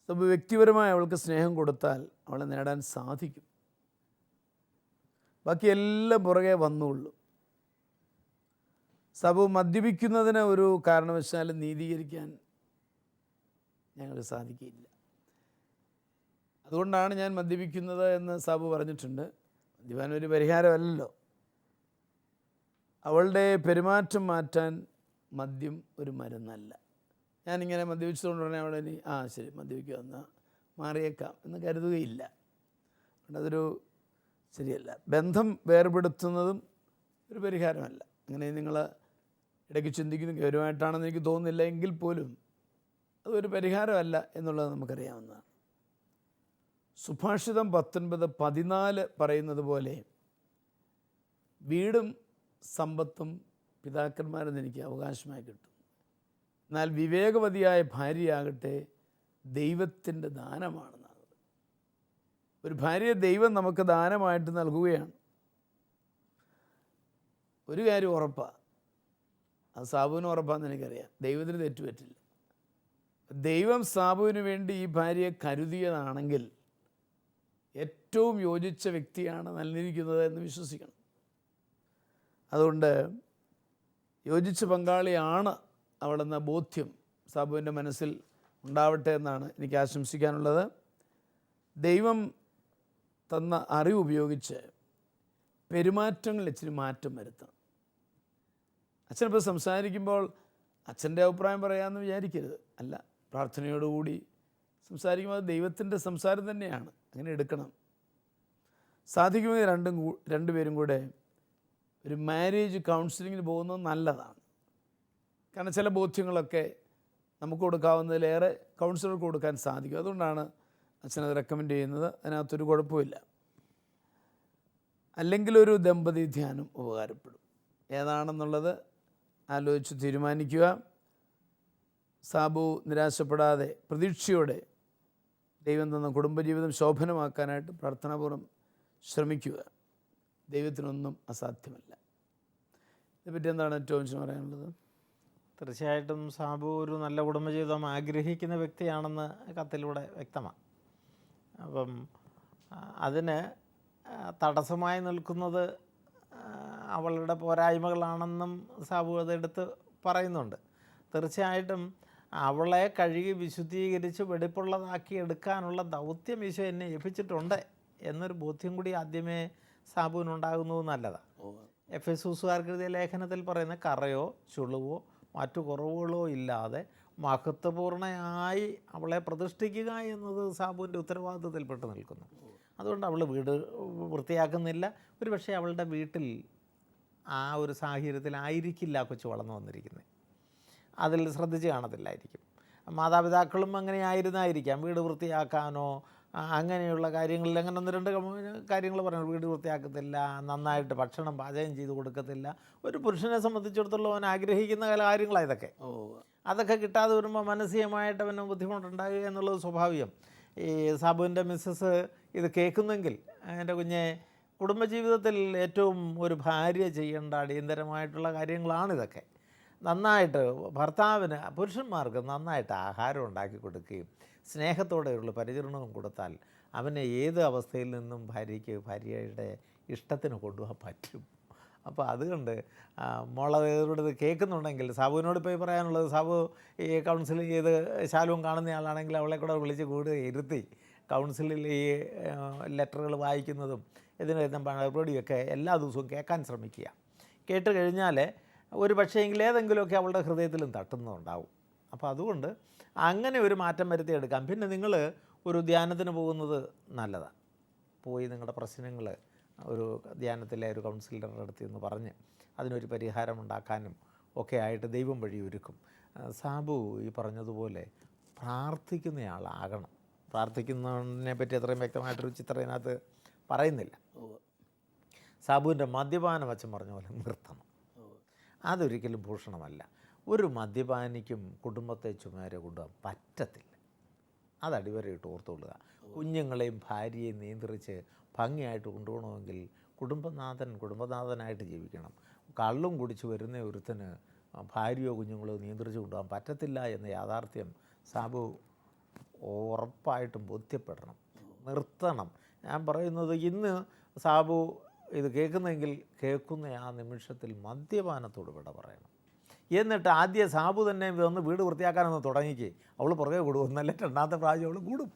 S1: സാബു വ്യക്തിപരമായി അവൾക്ക് സ്നേഹം കൊടുത്താൽ അവളെ നേടാൻ സാധിക്കും. ബാക്കി എല്ലാം പുറകെ വന്നുള്ളൂ. സാബു മദ്യപിക്കുന്നതിന് ഒരു കാരണവശാലും നീതീകരിക്കാൻ ഞങ്ങൾക്ക് സാധിക്കില്ല. അതുകൊണ്ടാണ് ഞാൻ മദ്യപിക്കുന്നത് എന്ന് സാബു പറഞ്ഞിട്ടുണ്ട്. മദ്യപാനം ഒരു പരിഹാരമല്ലല്ലോ. അവളുടെ പെരുമാറ്റം മാറ്റാൻ മദ്യം ഒരു മരുന്നല്ല. ഞാനിങ്ങനെ മദ്യപിച്ചതുകൊണ്ട് പറഞ്ഞാൽ അവളെ ഇനി ശരി മദ്യപിക്കുക എന്നാൽ മാറിയേക്കാം എന്ന് കരുതുകയില്ല. അതൊരു ശരിയല്ല. ബന്ധം വേർപെടുത്തുന്നതും ഒരു പരിഹാരമല്ല. അങ്ങനെ നിങ്ങൾ ഇടയ്ക്ക് ചിന്തിക്കുന്ന ഗൗരവമായിട്ടാണെന്ന് എനിക്ക് തോന്നുന്നില്ല. എങ്കിൽ പോലും അതൊരു പരിഹാരമല്ല എന്നുള്ളത് നമുക്കറിയാവുന്നതാണ്. സുഭാഷിതം 19:14 പറയുന്നത് പോലെ വീടും സമ്പത്തും പിതാക്കന്മാരിൽ നിന്ന് എനിക്ക് അവകാശമായി കിട്ടും. എന്നാൽ വിവേകവതിയായ ഭാര്യയാകട്ടെ ദൈവത്തിൻ്റെ ദാനമാണ്. ഒരു ഭാര്യയെ ദൈവം നമുക്ക് ദാനമായിട്ട് നൽകുകയാണ്. ഒരു കാര്യം ഉറപ്പാണ്, അത് സാബുവിന് ഉറപ്പാണെന്ന് എനിക്കറിയാം, ദൈവത്തിന് തെറ്റുപറ്റില്ല. ദൈവം സാബുവിന് വേണ്ടി ഈ ഭാര്യയെ കരുതിയതാണെങ്കിൽ ഏറ്റവും യോജിച്ച വ്യക്തിയാണ് നൽകിയിരിക്കുന്നത് എന്ന് വിശ്വസിക്കണം. അതുകൊണ്ട് യോജിച്ച പങ്കാളിയാണ് അവളെന്ന ബോധ്യം സാബുവിൻ്റെ മനസ്സിൽ ഉണ്ടാവട്ടെ എന്നാണ് എനിക്ക് ആശംസിക്കാനുള്ളത്. ദൈവം തന്ന അറിവ് ഉപയോഗിച്ച് പെരുമാറ്റങ്ങളിൽ ഇച്ചിരി മാറ്റം വരുത്തണം. അച്ഛനിപ്പോൾ സംസാരിക്കുമ്പോൾ അച്ഛൻ്റെ അഭിപ്രായം പറയാമെന്ന് വിചാരിക്കരുത്. അല്ല, പ്രാർത്ഥനയോടുകൂടി സംസാരിക്കുമ്പോൾ അത് ദൈവത്തിൻ്റെ സംസാരം തന്നെയാണ്. അങ്ങനെ എടുക്കണം. സാധിക്കുമെങ്കിൽ രണ്ടുപേരും കൂടെ ഒരു മാരേജ് കൗൺസിലിങ്ങിന് പോകുന്നത് നല്ലതാണ്. കാരണം ചില ബോധ്യങ്ങളൊക്കെ നമുക്ക് കൊടുക്കാവുന്നതിലേറെ കൗൺസിലർക്ക് കൊടുക്കാൻ സാധിക്കും. അതുകൊണ്ടാണ് അച്ഛനത് റെക്കമെൻഡ് ചെയ്യുന്നത്. അതിനകത്തൊരു കുഴപ്പമില്ല. അല്ലെങ്കിൽ ഒരു ദമ്പതി ധ്യാനം ഉപകാരപ്പെടും. ഏതാണെന്നുള്ളത് ആലോചിച്ച് തീരുമാനിക്കുക. സാബു നിരാശപ്പെടാതെ പ്രതീക്ഷയോടെ ദൈവം തന്ന കുടുംബജീവിതം ശോഭനമാക്കാനായിട്ട് പ്രാർത്ഥനാപൂർവ്വം ശ്രമിക്കുക. ദൈവത്തിനൊന്നും അസാധ്യമല്ല. ഇതേപ്പറ്റി എന്താണ് ടോമിന് പറയാനുള്ളത്?
S3: തീർച്ചയായിട്ടും സാബു ഒരു നല്ല കുടുംബജീവിതം ആഗ്രഹിക്കുന്ന വ്യക്തിയാണെന്ന് കത്തിലൂടെ വ്യക്തമാണ്. അപ്പം അതിന് തടസ്സമായി നിൽക്കുന്നത് അവളുടെ പോരായ്മകളാണെന്നും സാബു അതെടുത്ത് പറയുന്നുണ്ട്. തീർച്ചയായിട്ടും അവളെ കഴുകി വിശുദ്ധീകരിച്ച് വെടിപ്പുള്ളതാക്കി എടുക്കാനുള്ള ദൗത്യം ഈശോ എന്നെ ഏൽപ്പിച്ചിട്ടുണ്ട് എന്നൊരു ബോധ്യം കൂടി ആദ്യമേ സാബുവിനുണ്ടാകുന്നത് നല്ലതാണ്. എഫെസൂസുകാർക്ക് എഴുതിയ ലേഖനത്തിൽ പറയുന്ന കറയോ ചുളിവോ മറ്റു കുറവുകളോ ഇല്ലാതെ മഹത്വപൂർണയായി അവളെ പ്രതിഷ്ഠിക്കുക എന്നത് സാബുവിൻ്റെ ഉത്തരവാദിത്വത്തിൽപ്പെട്ട് നിൽക്കുന്നു. അതുകൊണ്ട് അവൾ വീട് വൃത്തിയാക്കുന്നില്ല. ഒരു പക്ഷേ അവളുടെ വീട്ടിൽ ആ ഒരു സാഹചര്യത്തിലായിരിക്കില്ല കൊച്ചു വളർന്നു വന്നിരിക്കുന്നത്. അതിൽ ശ്രദ്ധിച്ച് കാണത്തില്ലായിരിക്കും. മാതാപിതാക്കളും അങ്ങനെ ആയിരുന്നായിരിക്കാം. വീട് വൃത്തിയാക്കാനോ അങ്ങനെയുള്ള കാര്യങ്ങളിൽ അങ്ങനെ ഒന്ന് രണ്ട് കാര്യങ്ങൾ പറഞ്ഞു. വീട് വൃത്തിയാക്കത്തില്ല, നന്നായിട്ട് ഭക്ഷണം പാചകം ചെയ്ത് കൊടുക്കത്തില്ല. ഒരു പുരുഷനെ സംബന്ധിച്ചിടത്തോളം അവൻ ആഗ്രഹിക്കുന്ന കാര്യങ്ങളാണ് ഇതൊക്കെ. അതൊക്കെ കിട്ടാതെ വരുമ്പോൾ മാനസികമായിട്ട് അവന് ബുദ്ധിമുട്ടുണ്ടാകുക എന്നുള്ളത് സ്വാഭാവികം. ഈ സാബുവിൻ്റെ മിസ്സസ് ഇത് കേൾക്കുന്നെങ്കിൽ എൻ്റെ കുഞ്ഞെ, കുടുംബജീവിതത്തിൽ ഏറ്റവും ഒരു ഭാര്യ ചെയ്യേണ്ട അടിയന്തരമായിട്ടുള്ള കാര്യങ്ങളാണിതൊക്കെ. നന്നായിട്ട് ഭർത്താവിന്, പുരുഷന്മാർക്ക് നന്നായിട്ട് ആഹാരം ഉണ്ടാക്കി കൊടുക്കുകയും സ്നേഹത്തോടെയുള്ള പരിചരണവും കൊടുത്താൽ അവനെ ഏത് അവസ്ഥയിൽ നിന്നും ഭാര്യയുടെ ഇഷ്ടത്തിന് കൊണ്ടുപോകാൻ പറ്റും. അപ്പോൾ അതുകൊണ്ട് മോളവരോട് ഇത് കേൾക്കുന്നുണ്ടെങ്കിൽ സാബുവിനോട് പോയി പറയാനുള്ളത്, സാബു ഈ കൗൺസിലിംഗ് ചെയ്ത് ശാലുവും കാണുന്നയാളാണെങ്കിൽ അവളെ കൂടെ വിളിച്ച് ഇരുത്തി കൗൺസിലിൽ ഈ ലെറ്ററുകൾ വായിക്കുന്നതും ഇതിന് മറുപടിയൊക്കെ എല്ലാ ദിവസവും കേൾക്കാൻ ശ്രമിക്കുക. കേട്ട് കഴിഞ്ഞാൽ ഒരു പക്ഷേയെങ്കിൽ ഏതെങ്കിലുമൊക്കെ അവളുടെ ഹൃദയത്തിലും തട്ടുന്നുണ്ടാവും. അപ്പോൾ അതുകൊണ്ട് അങ്ങനെ ഒരു മാറ്റം വരുത്തിയെടുക്കാം. പിന്നെ നിങ്ങൾ ഒരു ധ്യാനത്തിന് പോകുന്നത് നല്ലതാണ്. പോയി നിങ്ങളുടെ പ്രശ്നങ്ങൾ ഒരു ധ്യാനത്തിലെ ഒരു കൗൺസിലറുടെ അടുത്ത് എന്ന് പറഞ്ഞ് അതിനൊരു പരിഹാരം ഉണ്ടാക്കാനും ഒക്കെ ആയിട്ട് ദൈവം വഴി ഒരുക്കും. സാബു ഈ പറഞ്ഞതുപോലെ പ്രാർത്ഥിക്കുന്നയാളാകണം. പ്രാർത്ഥിക്കുന്നതിനെ പറ്റി അത്രയും വ്യക്തമായിട്ടൊരു ചിത്രം ഇതിനകത്ത് പറയുന്നില്ല. സാബുവിൻ്റെ മദ്യപാനം അച്ഛൻ പറഞ്ഞ പോലെ നിർത്തണം. അതൊരിക്കലും ഭൂഷണമല്ല. ഒരു മദ്യപാനിക്കും കുടുംബത്തെ ചുമരെ കൊണ്ടുപോകാൻ പറ്റത്തില്ല. അത് അടിവരയിട്ട് ഓർത്തുകൊള്ളുക. കുഞ്ഞുങ്ങളെയും ഭാര്യയെയും നിയന്ത്രിച്ച് ഭംഗിയായിട്ട് കൊണ്ടുപോകണമെങ്കിൽ കുടുംബനാഥനായിട്ട് ജീവിക്കണം. കള്ളും കുടിച്ച് വരുന്ന ഒരുത്തന് ഭാര്യയോ കുഞ്ഞുങ്ങളോ നിയന്ത്രിച്ച് കൊണ്ടുപോകാൻ പറ്റത്തില്ല എന്ന യാഥാർത്ഥ്യം സാബു ഉറപ്പായിട്ടും ബോധ്യപ്പെടണം, നിർത്തണം. ഞാൻ പറയുന്നത്, ഇന്ന് സാബു ഇത് കേൾക്കുന്നെങ്കിൽ കേൾക്കുന്ന ആ നിമിഷത്തിൽ മദ്യപാനത്തോട് വിട പറയണം. എന്നിട്ട് ആദ്യം സാബു തന്നെ വന്ന് വീട് വൃത്തിയാക്കാനൊന്ന് തുടങ്ങിക്കേ. അവൾ പുറകെ കൂടും. ഒന്നല്ല രണ്ടാമത്തെ പ്രാവശ്യം അവൾ കൂടും.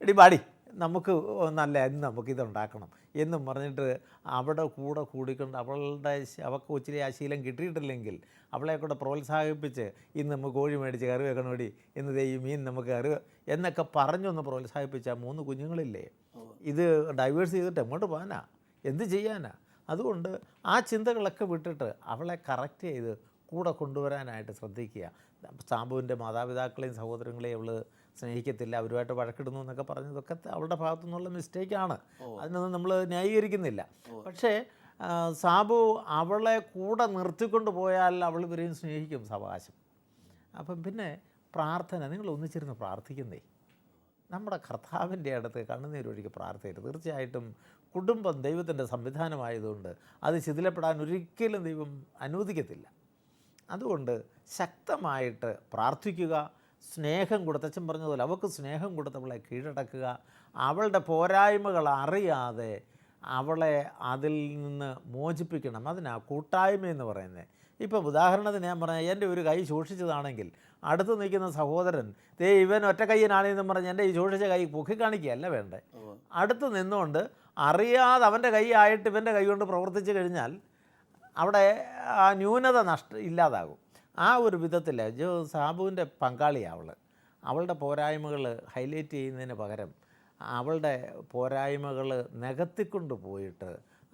S3: എടി ബാടി, നമുക്ക് നല്ല ഇന്ന് നമുക്കിതുണ്ടാക്കണം എന്നും പറഞ്ഞിട്ട് അവിടെ കൂടെ കൂടിക്കൊണ്ട് അവൾക്ക് ഒത്തിരി ആ ശീലം കിട്ടിയിട്ടില്ലെങ്കിൽ അവളെ കൂടെ പ്രോത്സാഹിപ്പിച്ച് ഇന്ന് നമുക്ക് കോഴി മേടിച്ച് കറി വെക്കണോടി, ഇന്ന് ഈ മീൻ നമുക്ക് കറി എന്നൊക്കെ പറഞ്ഞൊന്ന് പ്രോത്സാഹിപ്പിച്ചാൽ 3 കുഞ്ഞുങ്ങളില്ലേ. ഇത് ഡൈവേഴ്സ് ചെയ്തിട്ട് എങ്ങോട്ട് പോകാനാ, എന്ത് ചെയ്യാനാ? അതുകൊണ്ട് ആ ചിന്തകളൊക്കെ വിട്ടിട്ട് അവളെ കറക്റ്റ് ചെയ്ത് കൂടെ കൊണ്ടുവരാനായിട്ട് ശ്രദ്ധിക്കുക. സാബുവിൻ്റെ മാതാപിതാക്കളെയും സഹോദരങ്ങളെയും അവൾ സ്നേഹിക്കത്തില്ല, അവരുമായിട്ട് വഴക്കിടുന്നു എന്നൊക്കെ പറഞ്ഞതൊക്കെ അവളുടെ ഭാഗത്തു നിന്നുള്ള മിസ്റ്റേക്കാണ്. അതിനൊന്നും നമ്മൾ ന്യായീകരിക്കുന്നില്ല. പക്ഷേ സാബു അവളെ കൂടെ നിർത്തിക്കൊണ്ട് പോയാൽ അവൾ ഇവരെയും സ്നേഹിക്കും സാവകാശം. അപ്പം പിന്നെ പ്രാർത്ഥന, നിങ്ങൾ ഒന്നിച്ചിരുന്ന് പ്രാർത്ഥിക്കുന്നേ. നമ്മുടെ കർത്താവിൻ്റെ അടുത്ത് കണ്ണുനീരൊഴുക്കി പ്രാർത്ഥിക്കരുത്. തീർച്ചയായിട്ടും കുടുംബം ദൈവത്തിൻ്റെ സംവിധാനമായതുകൊണ്ട് അത് ശിഥിലപ്പെടാൻ ഒരിക്കലും ദൈവം അനുവദിക്കത്തില്ല. അതുകൊണ്ട് ശക്തമായിട്ട് പ്രാർത്ഥിക്കുക. സ്നേഹം കൊടുത്ത്, അച്ഛൻ പറഞ്ഞതുപോലെ അവൾക്ക് സ്നേഹം കൊടുത്തവളെ കീഴടക്കുക. അവളുടെ പോരായ്മകൾ അറിയാതെ അവളെ അതിൽ നിന്ന് മോചിപ്പിക്കണം. അതിനാ കൂട്ടായ്മയെന്ന് പറയുന്നത്. ഇപ്പം ഉദാഹരണത്തിന് ഞാൻ പറഞ്ഞാൽ, എൻ്റെ ഒരു കൈ ശോഷിച്ചതാണെങ്കിൽ അടുത്ത് നിൽക്കുന്ന സഹോദരൻ ഇവൻ ഒറ്റ കയ്യനാണെന്നും പറഞ്ഞ് എൻ്റെ ഈ ശോഷിച്ച കൈ പൊക്കിക്കാണിക്കുകയല്ല വേണ്ടേ. അടുത്ത് നിന്നുകൊണ്ട് അറിയാതെ അവൻ്റെ കൈ ആയിട്ട് ഇവൻ്റെ കൈ കൊണ്ട് പ്രവർത്തിച്ചു കഴിഞ്ഞാൽ അവിടെ ആ ന്യൂനത ഇല്ലാതാകും. ആ ഒരു വിധത്തിൽ സാബുവിൻ്റെ പങ്കാളിയാണ് അവളുടെ പോരായ്മകൾ ഹൈലൈറ്റ് ചെയ്യുന്നതിന് പകരം അവളുടെ പോരായ്മകൾ നികത്തിക്കൊണ്ട് പോയിട്ട്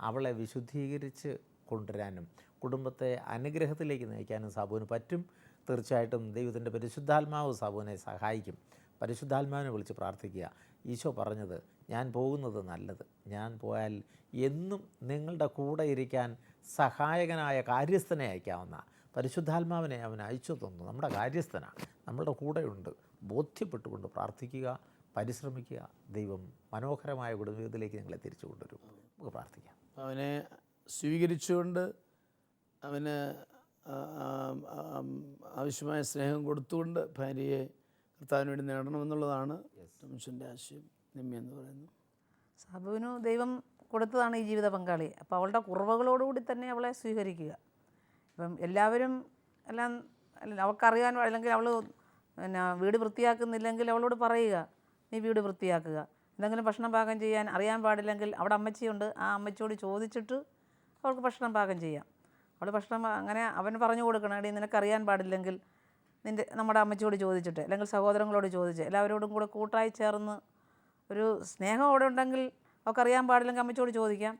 S3: അവളെ വിശുദ്ധീകരിച്ച് കൊണ്ടുവരാനും കുടുംബത്തെ അനുഗ്രഹത്തിലേക്ക് നയിക്കാനും സാബുവിന് പറ്റും. തീർച്ചയായിട്ടും ദൈവത്തിൻ്റെ പരിശുദ്ധാത്മാവ് സാബുവിനെ സഹായിക്കും. പരിശുദ്ധാത്മാവിനെ വിളിച്ച് പ്രാർത്ഥിക്കുക. ഈശോ പറഞ്ഞത്, ഞാൻ പോകുന്നത് നല്ലത്, ഞാൻ പോയാൽ എന്നും നിങ്ങളുടെ കൂടെ ഇരിക്കാൻ സഹായകനായ കാര്യസ്ഥനെ അയക്കാവുന്ന പരിശുദ്ധാത്മാവിനെ അവൻ അയച്ചു തന്നു. നമ്മുടെ കാര്യസ്ഥനാണ്, നമ്മളുടെ കൂടെയുണ്ട്. ബോധ്യപ്പെട്ടുകൊണ്ട് പ്രാർത്ഥിക്കുക, പരിശ്രമിക്കുക. ദൈവം മനോഹരമായ കുടുംബത്തിലേക്ക് നിങ്ങളെ തിരിച്ചു കൊണ്ടുവരും. നമുക്ക് പ്രാർത്ഥിക്കാം.
S1: അവനെ സ്വീകരിച്ചുകൊണ്ട് അവന് ആവശ്യമായ സ്നേഹം കൊടുത്തുകൊണ്ട് ഭാര്യയെ കർത്താവിന് വേണ്ടി നേടണമെന്നുള്ളതാണ് മനുഷ്യൻ്റെ ആശയം. നിമ്മി എന്ന് പറയുന്നു.
S2: സാബുവിന് ദൈവം കൊടുത്തതാണ് ഈ ജീവിത പങ്കാളി. അപ്പോൾ അവളുടെ കുറവുകളോടുകൂടി തന്നെ അവളെ സ്വീകരിക്കുക. ഇപ്പം എല്ലാവരും അവൾക്കറിയാൻ, അല്ലെങ്കിൽ അവൾ വീട് വൃത്തിയാക്കുന്നില്ലെങ്കിൽ അവളോട് പറയുക, നീ വീട് വൃത്തിയാക്കുക. എന്തെങ്കിലും ഭക്ഷണം പാകം ചെയ്യാൻ അറിയാൻ പാടില്ലെങ്കിൽ അവിടെ അമ്മച്ചിയുണ്ട്, ആ അമ്മച്ചിയോട് ചോദിച്ചിട്ട് അവൾക്ക് ഭക്ഷണം പാകം ചെയ്യാം. അവൾ ഭക്ഷണം അങ്ങനെ അവന് പറഞ്ഞു കൊടുക്കണം, എടീ നിനക്കറിയാൻ പാടില്ലെങ്കിൽ നമ്മുടെ അമ്മച്ചിയോട് ചോദിച്ചിട്ട്, അല്ലെങ്കിൽ സഹോദരങ്ങളോട് ചോദിച്ച്, എല്ലാവരോടും കൂടെ കൂട്ടായി ചേർന്ന് ഒരു സ്നേഹം അവിടെ ഉണ്ടെങ്കിൽ അവർക്ക് അറിയാൻ പാടില്ലെങ്കിൽ അമ്മച്ചിയോട് ചോദിക്കാം.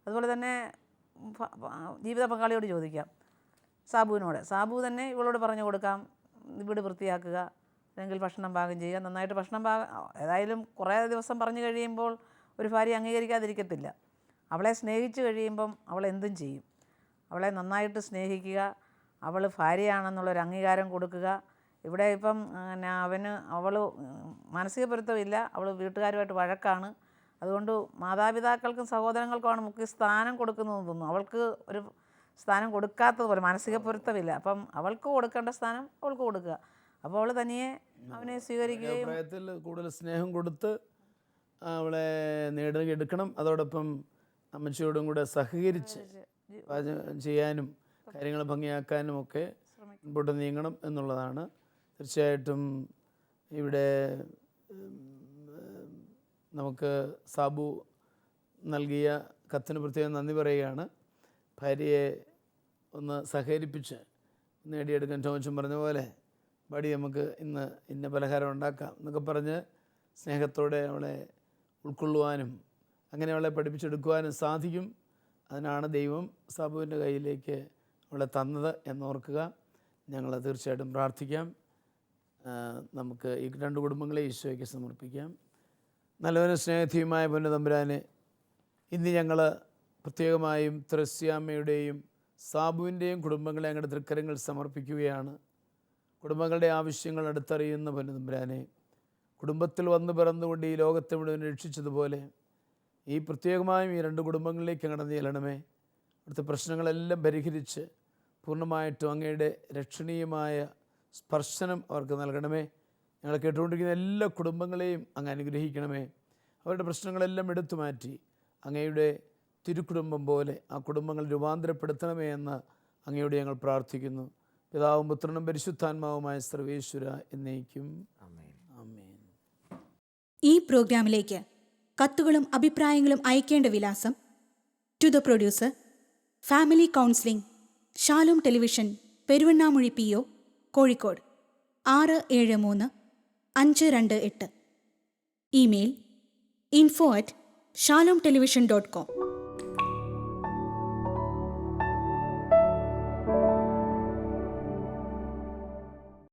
S2: അതുപോലെ തന്നെ ജീവിത പങ്കാളിയോട് ചോദിക്കാം. സാബു തന്നെ ഇവളോട് പറഞ്ഞു കൊടുക്കാം, വീട് വൃത്തിയാക്കുക, അല്ലെങ്കിൽ ഭക്ഷണം പാകം ചെയ്യുക, നന്നായിട്ട് ഭക്ഷണം ഏതായാലും കുറേ ദിവസം പറഞ്ഞു കഴിയുമ്പോൾ ഒരു ഭാര്യ അംഗീകരിക്കാതിരിക്കത്തില്ല. അവളെ സ്നേഹിച്ച് കഴിയുമ്പം അവൾ എന്തും ചെയ്യും. അവളെ നന്നായിട്ട് സ്നേഹിക്കുക, അവൾ ഭാര്യയാണെന്നുള്ളൊരു അംഗീകാരം കൊടുക്കുക. ഇവിടെ ഇപ്പം അവൾ മാനസിക പൊരുത്തമില്ല, അവൾ വീട്ടുകാരുമായിട്ട് വഴക്കാണ്. അതുകൊണ്ട് മാതാപിതാക്കൾക്കും സഹോദരങ്ങൾക്കുമാണ് മുഖ്യ സ്ഥാനം കൊടുക്കുന്നതെന്ന് തോന്നുന്നു. അവൾക്ക് ഒരു സ്ഥാനം കൊടുക്കാത്തതുപോലെ, മാനസിക പൊരുത്തമില്ല. അപ്പം അവൾക്ക് കൊടുക്കേണ്ട സ്ഥാനം അവൾക്ക് കൊടുക്കുക. അപ്പോൾ അവൾ തനിയെ അവനെ സ്വീകരിക്കുകയും
S1: പ്രായത്തിൽ കൂടുതൽ സ്നേഹം കൊടുത്ത് അവളെ നേടിയെടുക്കണം. അതോടൊപ്പം അമ്മച്ചിയോടും കൂടെ സഹകരിച്ച് പാചകം ചെയ്യാനും കാര്യങ്ങൾ ഭംഗിയാക്കാനും ഒക്കെ മുമ്പോട്ട് നീങ്ങണം എന്നുള്ളതാണ്. തീർച്ചയായിട്ടും ഇവിടെ നമുക്ക് സാബു നൽകിയ കത്തിന് പ്രത്യേകം നന്ദി പറയുകയാണ്. ഭാര്യയെ ഒന്ന് സഹകരിപ്പിച്ച് നേടിയെടുക്കാൻ ടോമച്ചൻ പറഞ്ഞ പോലെ, ബടി നമുക്ക് ഇന്ന് ഇന്ന പലഹാരം ഉണ്ടാക്കാം എന്നൊക്കെ പറഞ്ഞ് സ്നേഹത്തോടെ അവളെ ഉൾക്കൊള്ളുവാനും അങ്ങനെ അവളെ പഠിപ്പിച്ചെടുക്കുവാനും സാധിക്കും. അതിനാണ് ദൈവം സാബുവിൻ്റെ കയ്യിലേക്ക് അവളെ തന്നത് എന്നോർക്കുക. ഞങ്ങൾ തീർച്ചയായിട്ടും പ്രാർത്ഥിക്കാം. നമുക്ക് ഈ രണ്ട് കുടുംബങ്ങളെ ഈശോയ്ക്ക് സമർപ്പിക്കാം. നല്ലവനും സ്നേഹധീയമായ പൊന്നുതമ്പുരാനെ, ഇന്ന് ഞങ്ങൾ പ്രത്യേകമായും ത്രേസ്യാമ്മയുടെയും സാബുവിൻ്റെയും കുടുംബങ്ങളെ ഞങ്ങളുടെ തൃക്കരങ്ങൾ സമർപ്പിക്കുകയാണ്. കുടുംബങ്ങളുടെ ആവശ്യങ്ങൾ അടുത്തറിയുന്ന പൊന്നുതമ്പുരാനെ, കുടുംബത്തിൽ വന്ന് പിറന്നുകൊണ്ട് ഈ ലോകത്തെ മുഴുവൻ രക്ഷിച്ചതുപോലെ ഈ പ്രത്യേകമായും ഈ രണ്ട് കുടുംബങ്ങളിലേക്ക് കടന്നു ചെല്ലണമേ. അവിടുത്തെ പ്രശ്നങ്ങളെല്ലാം പരിഹരിച്ച് പൂർണ്ണമായിട്ടും അങ്ങയുടെ രക്ഷണീയമായ സ്പർശനം അവർക്ക് നൽകണമേ. ഞങ്ങൾ കേട്ടുകൊണ്ടിരിക്കുന്ന എല്ലാ കുടുംബങ്ങളെയും അങ്ങ് അനുഗ്രഹിക്കണമേ. അവരുടെ പ്രശ്നങ്ങളെല്ലാം എടുത്തു മാറ്റി അങ്ങയുടെ തിരുക്കുടുംബം പോലെ ആ കുടുംബങ്ങൾ രൂപാന്തരപ്പെടുത്തണമേ എന്ന് അങ്ങയോട് ഞങ്ങൾ പ്രാർത്ഥിക്കുന്നു. പിതാവും പുത്രനും പരിശുദ്ധാത്മാവുമായ സർവേശ്വര എന്നേക്കും ആമേൻ. ആമേൻ.
S4: ഈ പ്രോഗ്രാമിലേക്ക് കത്തുകളും അഭിപ്രായങ്ങളും അയക്കേണ്ട വിലാസം: to the producer, family counselling, Shalom television, Peruvannamuzhi PO, Kozhikode 673-528. Email info@shalomtelevision.com